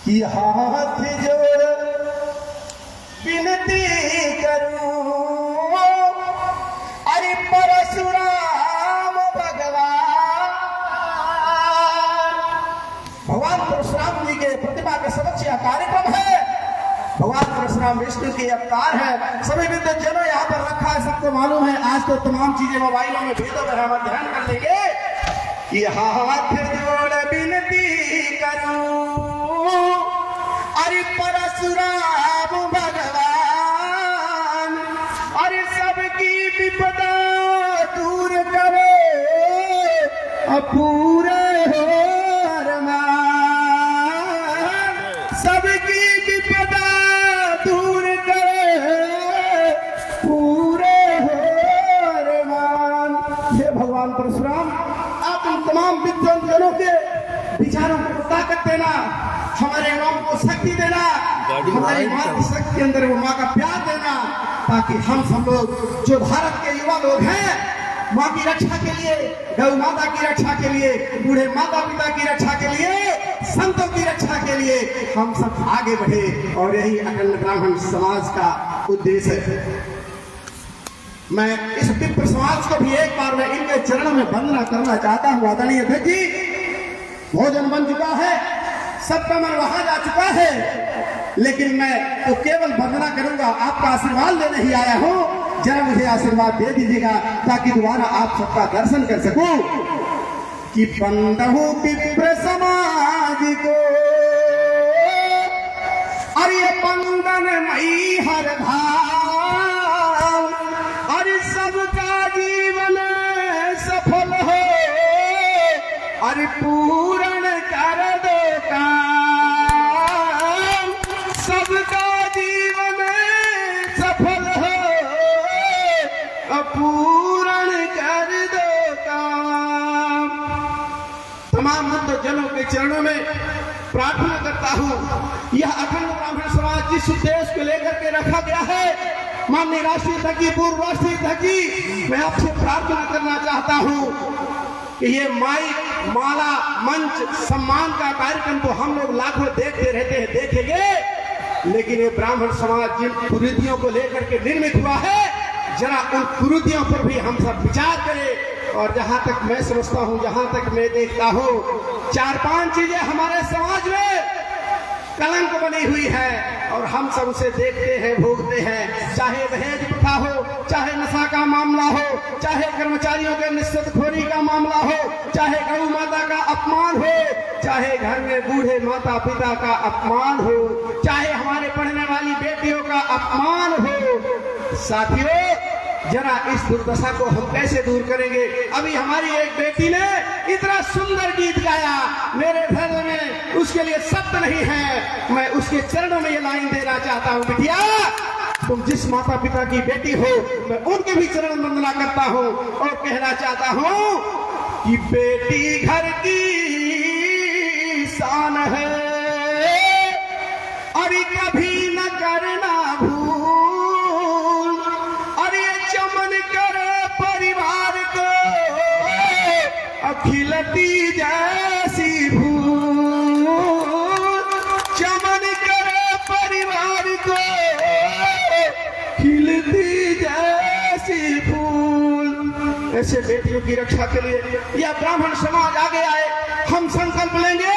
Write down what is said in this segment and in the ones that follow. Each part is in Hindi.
कि हाथ जोड़ विनती करूं, अरे परशुराम भगवान। भगवान परशुराम जी के प्रतिमा के समक्ष यह कार्यक्रम है। भगवान परशुराम विष्णु के अवतार है। सभी विद्युत जनों यहाँ पर रखा है, सबको मालूम है। आज तो तमाम चीजें मोबाइलों में भेजो, हम ध्यान कर लेंगे कि हाथ जोड़ विनती करूं, अरे परशुराम भगवान, अरे सबकी विपदा दूर करे, पूरे हो अरमान। सबकी विपदा दूर करे, पूरे हो अरमान। हे भगवान परशुराम, आप इन तमाम विद्वान जनों के विचारों को ताकत देना, हमारे माँ को शक्ति देना, हमारी माँ की शक्ति के अंदर वो माँ का प्यार देना, ताकि हम सब लोग जो भारत के युवा लोग हैं, माँ की रक्षा के लिए, गौ माता की रक्षा के लिए, बूढ़े माता पिता की रक्षा के लिए, संतों की रक्षा के लिए हम सब आगे बढ़े। और यही अखंड ब्राह्मण समाज का उद्देश्य है। मैं इस विप्र समाज को भी एक बार मैं इनके चरणों में वंदना करना चाहता हूँ। आदरणीय अध्यक्ष जी, भोजन बन चुका है, सबका मन वहां जा चुका है, लेकिन मैं तो केवल वंदना करूंगा, आपका आशीर्वाद लेने ही आया हूं। जरा मुझे आशीर्वाद दे दीजिएगा ताकि दोबारा आप सबका दर्शन कर सकूं। कि बंदहु विप्र समाज को, अरे बंदन मई हर धाम, अरे सबका जीवन सफल हो, अरे पूर्ण कर दो काम। सबका जीवन सफल हो, पूर्ण कर दो काम। तमाम बुद्ध जनों के चरणों में प्रार्थना करता हूँ। यह अखंड ब्राह्मण समाज जिस उद्देश्य को लेकर के रखा गया है, माननीय राष्ट्रीय अध्यक्ष, पूर्व राष्ट्रीय अध्यक्ष, मैं आपसे प्रार्थना करना चाहता हूँ कि ये माइक, माला, मंच, सम्मान का कार्यक्रम तो हम लोग लाखों देखते रहते हैं, देखेंगे, लेकिन ये ब्राह्मण समाज जिन कुरीतियों को लेकर के निर्मित हुआ है, जरा उन कुरीतियों पर भी हम सब विचार करें। और जहां तक मैं समझता हूं, जहां तक मैं देखता हूं, 4-5 चीजें हमारे समाज में कलंक बनी हुई है और हम सब उसे देखते हैं, भोगते हैं। चाहे दहेज प्रथा हो, चाहे नशा का मामला हो, चाहे कर्मचारियों के निश्चितखोरी का मामला हो, चाहे गौ माता का अपमान हो, चाहे घर में बूढ़े माता पिता का अपमान हो, चाहे हमारे पढ़ने वाली बेटियों का अपमान हो। साथियों, जरा इस दुर्दशा को हम कैसे दूर करेंगे? अभी हमारी एक बेटी ने इतना सुंदर गीत गाया, मेरे हृदय में उसके लिए शब्द नहीं है। मैं उसके चरणों में ये लाइन देना चाहता हूँ, बिटिया, तुम जिस माता पिता की बेटी हो, मैं उनके भी चरण वंदना करता हूँ और कहना चाहता हूँ कि बेटी घर की शान है, अरे कभी न करना भूल, अरे चमन करे परिवार को अखिलती जैसी भूल। चमन करे परिवार को खिलती जैसी फूल। ऐसे बेटियों की रक्षा के लिए यह ब्राह्मण समाज आगे आए। हम संकल्प लेंगे,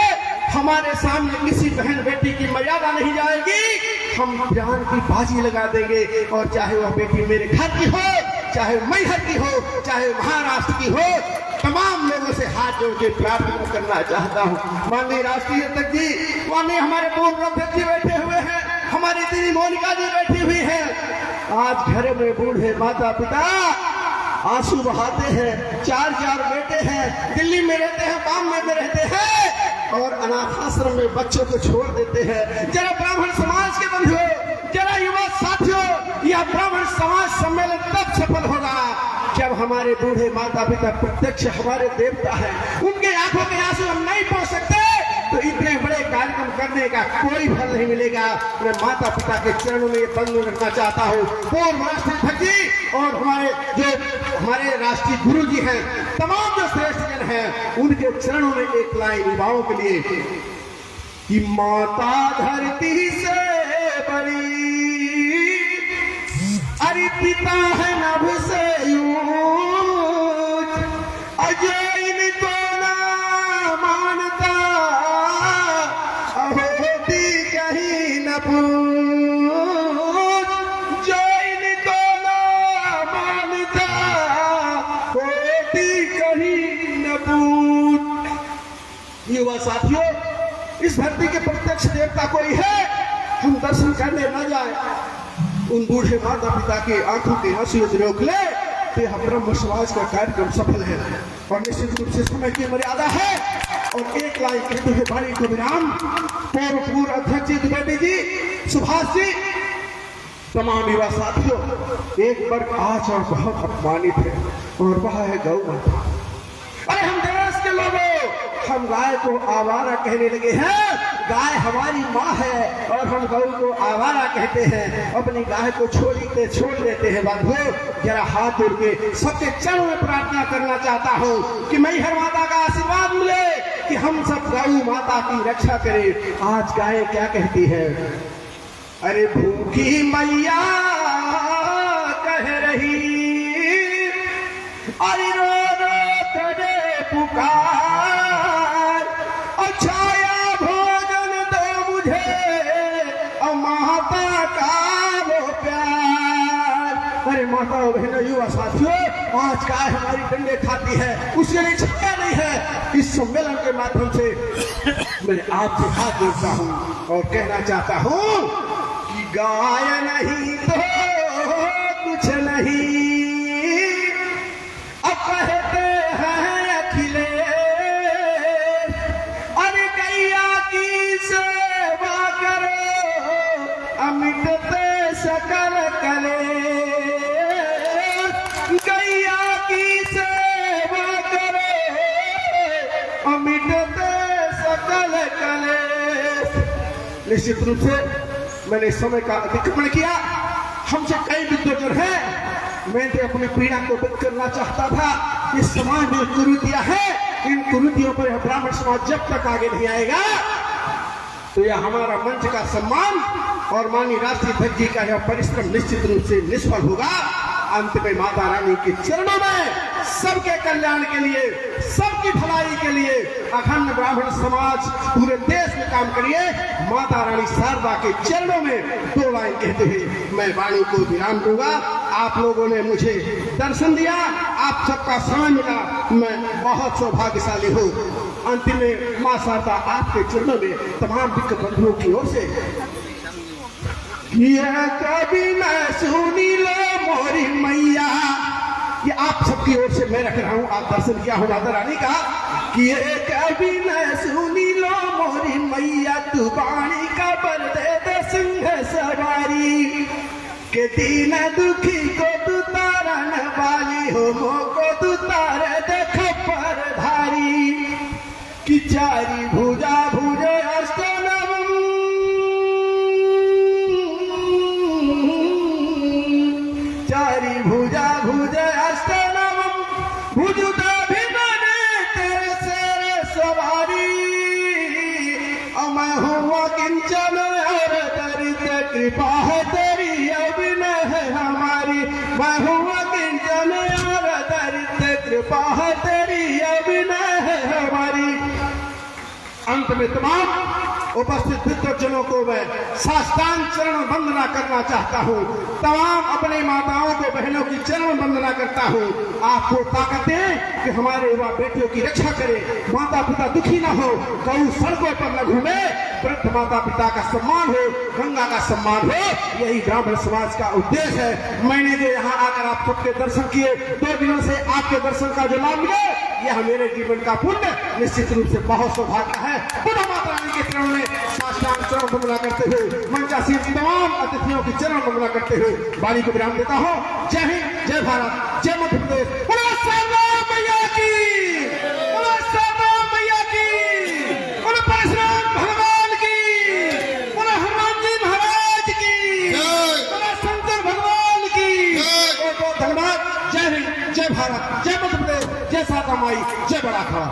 हमारे सामने किसी बहन बेटी की मर्यादा नहीं जाएगी। हम जान की बाजी लगा देंगे, और चाहे वह बेटी मेरे घर की हो, चाहे मैहर की हो, चाहे महाराष्ट्र की हो, तमाम लोगों से हाथ जोड़ के प्रार्थना करना चाहता हूँ। माननीय राष्ट्रीय अध्यक्ष जी, माननीय हमारे पूर्व अध्यक्ष जी बैठे हुए हैं, हमारी दीदी मोनिका जी बैठी हुई है। आज घर में बूढ़े माता पिता आंसू बहाते हैं, 4 बेटे हैं, दिल्ली में रहते हैं, बॉम्बे में रहते हैं, और अनाथ आश्रम में बच्चों को छोड़ देते हैं। जरा ब्राह्मण समाज के बंधुओं, जरा युवा साथियों, यह ब्राह्मण समाज सम्मेलन तब सफल होगा जब हमारे बूढ़े माता पिता प्रत्यक्ष हमारे देवता हैं, उनके आंखों के आंसू हम नहीं पहुंच सकते तो इतने बड़े कार्यक्रम करने का कोई फल नहीं मिलेगा। मैं माता पिता के चरणों में ये बंधन रखना चाहता हूँ। पूर्व राष्ट्रीय अध्यक्ष जी और हमारे राष्ट्रीय गुरु जी हैं, तमाम जो श्रेष्ठ जन हैं, उनके चरणों में एक लाइन युवाओं के लिए कि माता धरती से बड़ी, अरे पिता है नभ से ऊंच, अजय इनको ना मानता होती कहीं न पूछ, जो इनको ना मानता होती कहीं न पूछ। युवा साथियों, इस धरती के प्रत्यक्ष देवता कोई है, हम दर्शन करने न जाए, उन बूढ़े माता पिता के आंखों के आंसू रोक ले, तो यह ब्रह्म समाज का कार्यक्रम सफल है। और निश्चित रूप से समय की मर्यादा है। और एक लाइन कहते हुए वाणी को विराम। पूर्व अध्यक्ष द्विवेदी जी, सुभाष जी, तमाम युवा साथियों, एक वर्ग आज और बहुत अपमानित है, और वह है गौ माता। अरे हम देश के लोगों, हम गाय को आवारा कहने लगे हैं। गाय हमारी माँ है और हम गौ को आवारा कहते हैं। अपनी गाय को छोड़ देते हैं। बंधुओं, जरा हाथ जोड़ के सबके चरणों में प्रार्थना करना चाहता हूँ कि मैहर माता का आशीर्वाद मिले कि हम सब गौ माता की रक्षा करें। आज गाय क्या कहती है? अरे भूखी मैया कह रही, अरे रो रो करे पुकार, छाया भोजन दो मुझे और माता का वो प्यार। अरे माता बहनों, युवा साथियों, आज गाय हमारी डंडे खाती है, उसके लिए छाया नहीं है। इस सम्मेलन के माध्यम से मैं आपसे हाथ जोड़ता हूँ और कहना चाहता हूँ कि गाय नहीं तो कुछ नहीं, अब कहते हैं अखिलेश, अरे गैया की सेवा करो अमिटते सकल कलेश, गैया की सेवा करो अमिटते सकल कलेश। निश्चित रूप से मैंने समय का अतिक्रमण किया। हमसे कई विद्वजन हैं, मैं तो अपनी पीड़ा को व्यक्त करना चाहता था। इस समाज में कुरीतियां हैं, इन कुरीतियों पर ब्राह्मण समाज जब तक आगे नहीं आएगा तो यह हमारा मंच का सम्मान और माननीय राष्ट्रीय अध्यक्ष जी का यह परिश्रम निश्चित रूप से निष्फल होगा। अंत में माता रानी के चरणों में सबके कल्याण के लिए, सबकी भलाई के लिए अखंड ब्राह्मण समाज पूरे देश में काम करिए। माता रानी शारदा के चरणों में दो लाइन कहते हुए मैं वाणी को विराम दूंगा। आप लोगों ने मुझे दर्शन दिया, आप सबका समय मिला, मैं बहुत सौभाग्यशाली हूँ। अंतिम में माँ शारदा आपके चरणों में तमाम विक्र बंधुओं की ओर से कभी मैं सुनी लो मोरी मैया, ये आप सबकी ओर से मैं रख रहा हूँ। आप दर्शन किया हो माता रानी का कि कभी मैं सुनी लो मोरी मैया, तू बाणी का बर दे दे सिंह सवारी, के दीन दुखी को तू तारन वाली हो, मोको तू तार दे खप्पर धारी, कि चारी भुजा भुजे अष्टनवम, चारी भुजा भुजे अष्टनवम, भुजुता भी बने तेरे शेर सवारी, और मैं हूँ किंचन और दरिद्र, कृपा है तेरी अभिनय है हमारी, मैं हूँ किंचन और दरिद्र, कृपा है तेरी अभिनय है हमारी। अंत में तमाम उपस्थित विद्वजनों को मैं साष्टांग चरण वंदना करना चाहता हूँ। तमाम अपने माताओं को, बहनों की चरण वंदना करता हूँ। आपको ताकत दें कि हमारे युवा बेटियों की रक्षा करें, माता पिता दुखी न हो, गौ सड़कों पर न घूमे, वृद्ध माता पिता का सम्मान हो, गंगा का सम्मान हो, यही ब्राह्मण समाज का उद्देश्य है। मैंने जो यहाँ आकर आप सबके दर्शन किए, 2 दिनों से आपके दर्शन का जो लाभ मिले, यह मेरे जीवन का पुण्य निश्चित रूप से बहुत सौभाग्य है। पुनः माता रानी के चरण में साष्टांग चरण वंदना करते हुए, मंचासीन तमाम अतिथियों की चरण वंदना करते हुए वाणी को विराम देता हूँ। जय हिंद, जय भारत, जय मध्य प्रदेश। बोलो शारदा मैया की, बोलो शारदा मैया की, बोलो परशुराम भगवान की, बोलो हनुमान जी महाराज की, बोलो शंकर भगवान की। बहुत धन्यवाद। जय हिंद, जय भारत, जय मध्य प्रदेश, जय शारदा माई, जय बड़ा खड़ा।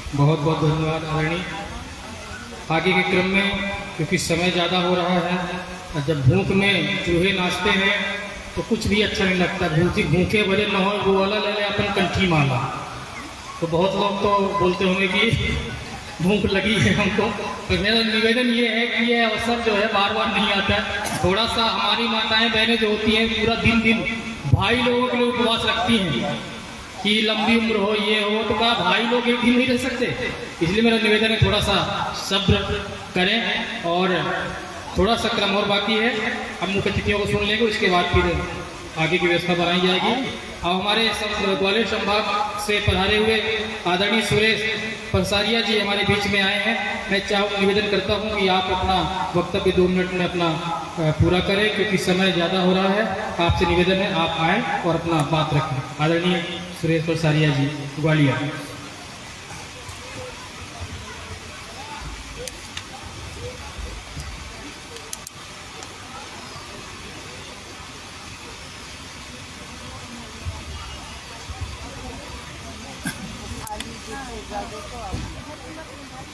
बहुत बहुत धन्यवाद आदरणीय। आगे के क्रम में क्योंकि समय ज़्यादा हो रहा है और जब भूख में चूहे नाचते हैं तो कुछ भी अच्छा नहीं लगता। भूखे भरे न हो वो वाला ले ले अपन कंठी माला। तो बहुत लोग तो बोलते होंगे कि भूख लगी है हमको, तो मेरा निवेदन ये है कि ये अवसर जो है बार बार नहीं आता है। थोड़ा सा हमारी माताएं बहनें जो होती हैं पूरा दिन भाई लोगों के लिए उपवास रखती हैं कि लंबी उम्र हो ये हो, तो क्या भाई लोग एक दिन नहीं रह सकते? इसलिए मेरा निवेदन है थोड़ा सा सब्र करें और थोड़ा सा क्रम और बाकी है। अब मुख्य अतिथियों को सुन लेंगे, उसके बाद फिर आगे की व्यवस्था बनाई जाएगी। अब हमारे ग्वालियर संभाग से पधारे हुए आदरणीय सुरेश परसारिया जी हमारे बीच में आए हैं। मैं निवेदन करता हूं कि आप अपना वक्तव्य 2 मिनट में अपना पूरा करें क्योंकि समय ज़्यादा हो रहा है। आपसे निवेदन है आप आएँ और अपना बात रखें। आदरणीय सुरेश परसारिया जी, ग्वालियर।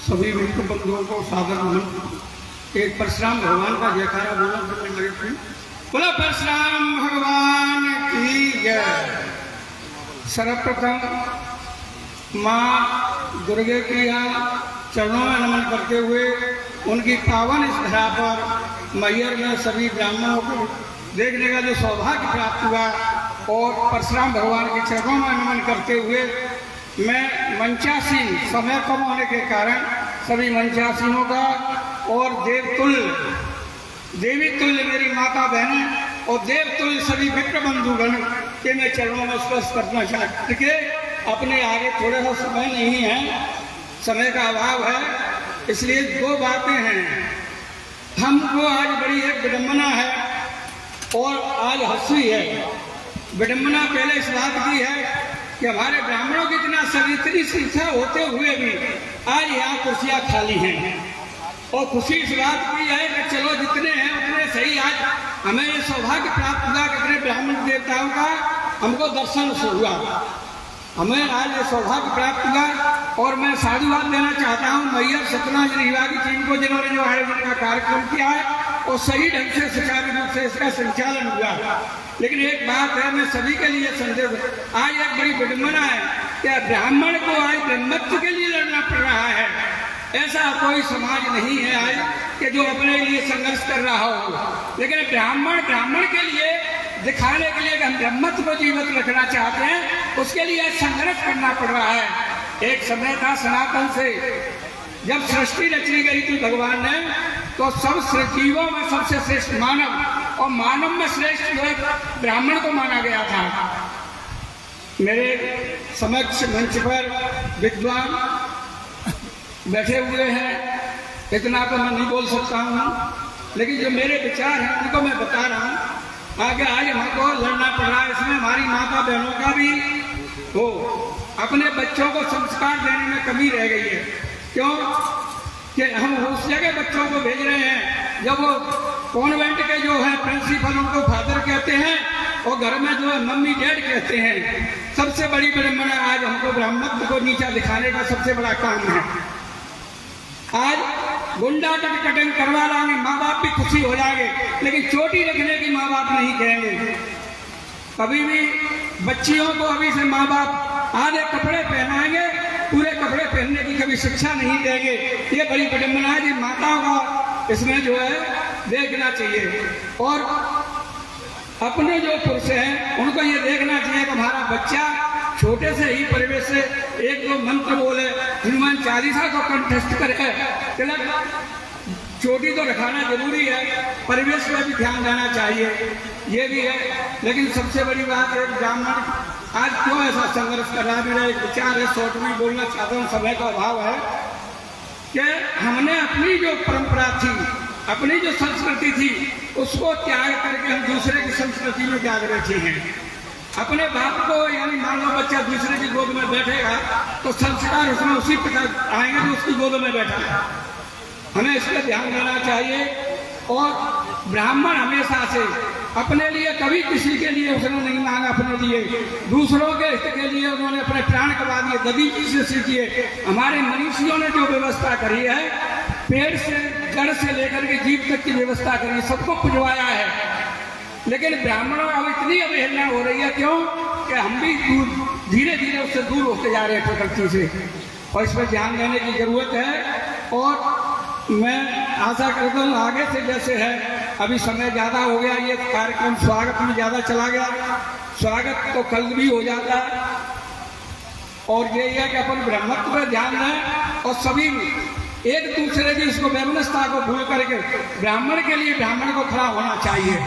सभी मित्र बंधुओं को सादर नमन। एक परशुराम भगवान का जयकारा बोला बोला परशुराम भगवान की जय। सर्वप्रथम माँ दुर्गे के यहाँ चरणों में नमन करते हुए उनकी पावन इस धरा पर मैहर में सभी ब्राह्मणों को देखने का जो सौभाग्य प्राप्त हुआ और परशुराम भगवान के चरणों में नमन करते हुए मैं मंचासीन, समय कम होने के कारण सभी मंचासीनों का और देवी तुल्य मेरी माता बहनें और देवतुल्य सभी मित्र बंधुगण के मैं चरणों में स्पर्श करना चाहते के अपने आगे थोड़ा सा समय नहीं है, समय का अभाव है, इसलिए 2 बातें हैं। हमको आज बड़ी एक विडम्बना है और आज हंसी है। विडम्बना पहले इस बात की है कि हमारे ब्राह्मणों की इतना इतनी संख्या होते हुए भी आज यहाँ कुर्सियाँ खाली हैं और खुशी इस बात की है कि चलो जितने हैं उतने सही। आज हमें ये सौभाग्य प्राप्त हुआ कि इतने ब्राह्मण देवताओं का हमको दर्शन हुआ, हमें आज ये सौभाग्य प्राप्त हुआ और मैं साधुवाद देना चाहता हूँ मैहर सतना रीवा की टीम को जिन्होंने जो आयोजन का कार्यक्रम किया है और सही ढंग से सुचारू रूप से इसका संचालन हुआ। लेकिन एक बात है, मैं सभी के लिए संदेश, आज एक बड़ी विडंबना है कि ब्राह्मण को आज ब्रह्मत्व के लिए लड़ना पड़ रहा है। ऐसा कोई समाज नहीं है आज कि जो अपने लिए संघर्ष कर रहा हो, लेकिन ब्राह्मण के लिए दिखाने के लिए कि हम ब्रह्मत्व को जीवित रखना चाहते हैं, उसके लिए संघर्ष करना पड़ रहा है। एक समय था सनातन से जब सृष्टि रची गई थी भगवान ने, तो सब जीवों में सबसे श्रेष्ठ मानव और मानव में श्रेष्ठ जो है ब्राह्मण को माना गया था। मेरे समक्ष मंच पर विद्वान बैठे हुए हैं, इतना तो मैं नहीं बोल सकता हूँ, लेकिन जो मेरे विचार हैं उनको मैं बता रहा हूँ। आगे आज हमको लड़ना पड़ रहा है, इसमें हमारी माता बहनों का भी हो, अपने बच्चों को संस्कार देने में कमी रह गई है। क्यों कि हम उस जगह बच्चों को भेज रहे हैं जब वो कॉन्वेंट के जो है प्रिंसिपल उनको फादर कहते हैं और घर में जो है मम्मी डैड कहते हैं। सबसे बड़ी विडंबना आज हमको ब्राह्मणत्व को नीचा दिखाने का सबसे बड़ा काम है। आज गुंडा कटिंग करवा लाएंगे, माँ बाप भी खुशी हो जाएंगे, लेकिन चोटी रखने की माँ बाप नहीं कहेंगे। कभी भी बच्चियों को अभी से माँ बाप आधे कपड़े पहनाएंगे, पूरे कपड़े पहनने की कभी शिक्षा नहीं देंगे। ये बड़ी विडंबना है जी, माताओं का इसमें जो है देखना चाहिए और अपने जो पुरुष हैं उनको ये देखना चाहिए कि हमारा बच्चा छोटे से ही परिवेश से 1-2 मंत्र बोले, हनुमान चालीसा को कंठस्थ करे, तिलक चोटी तो रखाना जरूरी है, परिवेश में भी ध्यान देना चाहिए, ये भी है। लेकिन सबसे बड़ी बात है ब्राह्मण आज क्यों ऐसा संघर्ष कर रहा है। मेरा एक विचार है, शॉर्ट में बोलना चाहता हूँ, समय का अभाव है, कि हमने अपनी जो परंपरा थी, अपनी जो संस्कृति थी, उसको त्याग करके हम दूसरे की संस्कृति में त्याग बैठे हैं। अपने बाप को यानी मान लो बच्चा दूसरे की गोद में बैठेगा तो संस्कार उसमें उसी प्रकार आएंगे जो उसकी गोद में बैठा है। हमें इस पर ध्यान देना चाहिए और ब्राह्मण हमेशा से अपने लिए कभी किसी के लिए उसने नहीं मांगा, अपने लिए दूसरों के हित के लिए उन्होंने अपने प्राण गवा दिए। दबी जी से सीखिए, हमारे मनीषियों ने जो व्यवस्था करी है, पेड़ से जड़ से लेकर के जीव तक की व्यवस्था करी, सबको पुजवाया है। लेकिन ब्राह्मणों अब इतनी अवहेलना हो रही है, क्यों कि हम भी धीरे धीरे उससे दूर होते जा रहे हैं प्रकृति से, और इस पर ध्यान देने की जरूरत है। और मैं आशा करता हूँ आगे से जैसे है, अभी समय ज़्यादा हो गया, ये कार्यक्रम स्वागत में ज़्यादा चला गया, स्वागत तो कल भी हो जाता है। और ये है कि अपन ब्रह्मत्व पर ध्यान दें और सभी एक दूसरे की इसको व्यवस्था को भूल करके ब्राह्मण के लिए ब्राह्मण को खड़ा होना चाहिए।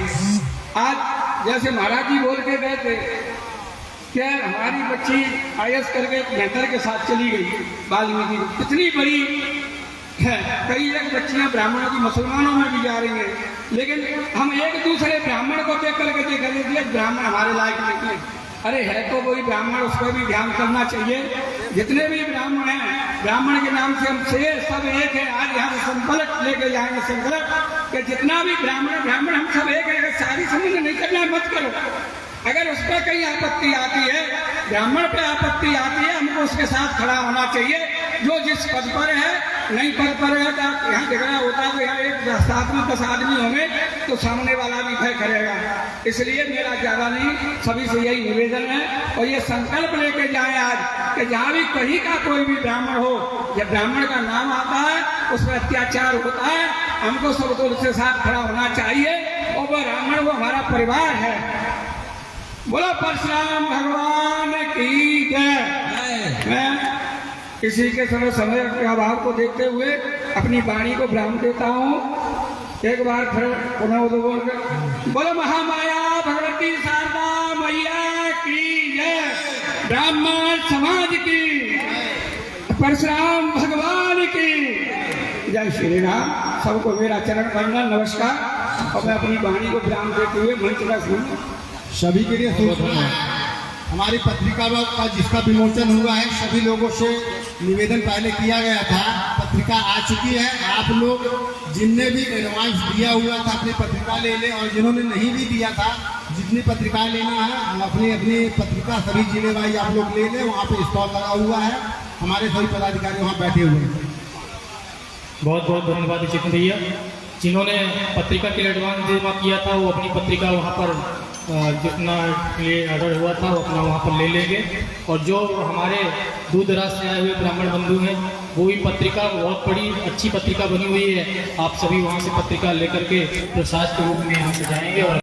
आज जैसे महाराज जी बोल के गए थे कि हमारी बच्ची IAS करके बेहतर के साथ चली गई वाल्मीकि, इतनी बड़ी है, कई एक बच्चियां ब्राह्मणों की मुसलमानों में भी जा रही हैं, लेकिन हम एक दूसरे ब्राह्मण को देख करके देखेंगे ब्राह्मण हमारे लायक नहीं। अरे है तो वही ब्राह्मण, उसको भी ध्यान करना चाहिए। जितने भी ब्राह्मण हैं, ब्राह्मण के नाम से हम सब एक है। आज यहाँ से संकल्प लेके जाएंगे, संकल्प कि जितना भी ब्राह्मण हम सब एक है। सारी समझ नहीं करना मत करो। अगर उस पर कहीं आपत्ति आती है, ब्राह्मण पे आपत्ति आती है, हमको उसके साथ खड़ा होना चाहिए। जो जिस पद पर है, नहीं पद पर है, यहाँ झगड़ा होता है तो यहाँ एक 7 में 10 आदमी होंगे तो सामने वाला भी भय करेगा। इसलिए मेरा ज्यादा नहीं, सभी से यही निवेदन है। और ये संकल्प लेके जाए आज कि जहाँ भी कहीं का कोई भी ब्राह्मण हो, जब ब्राह्मण का नाम आता है उस पर अत्याचार होता है, हमको सबको उसके साथ खड़ा होना चाहिए। और वह ब्राह्मण वो हमारा परिवार है। बोलो परशुराम भगवान की जय। मैं किसी के समय के अभाव को देखते हुए अपनी वाणी को विराम देता हूँ। एक बार फिर पुनः बोलो महामाया भगवती शारदा मैया की जय। ब्राह्मण समाज की, परशुराम भगवान की जय। श्री राम। सबको मेरा चरण वंदन नमस्कार। और मैं अपनी वाणी को विराम देते हुए मंच का सुन सभी के लिए हमारी पत्रिका का जिसका विमोचन हुआ है, सभी लोगों से निवेदन पहले किया गया था। पत्रिका आ चुकी है। आप लोग जिनने भी एडवांस दिया हुआ था अपनी पत्रिका ले लें, और जिन्होंने नहीं भी दिया था, जितनी पत्रिका लेना है हम अपनी पत्रिका सभी जिले वाइज आप लोग ले लें। वहाँ पे स्टॉल लगा हुआ है, हमारे सभी पदाधिकारी वहाँ बैठे हुए हैं। बहुत बहुत धन्यवाद चितन भैया। जिन्होंने पत्रिका के लिए एडवांस जमा किया था वो अपनी पत्रिका वहाँ पर जितना लिए ऑर्डर हुआ था वो अपना वहाँ पर ले लेंगे। और जो हमारे दूर दराज से आए हुए ब्राह्मण बंधु हैं, वो भी पत्रिका बहुत बड़ी अच्छी पत्रिका बनी हुई है। आप सभी वहाँ से पत्रिका लेकर के प्रसाद के रूप में यहाँ से जाएंगे। और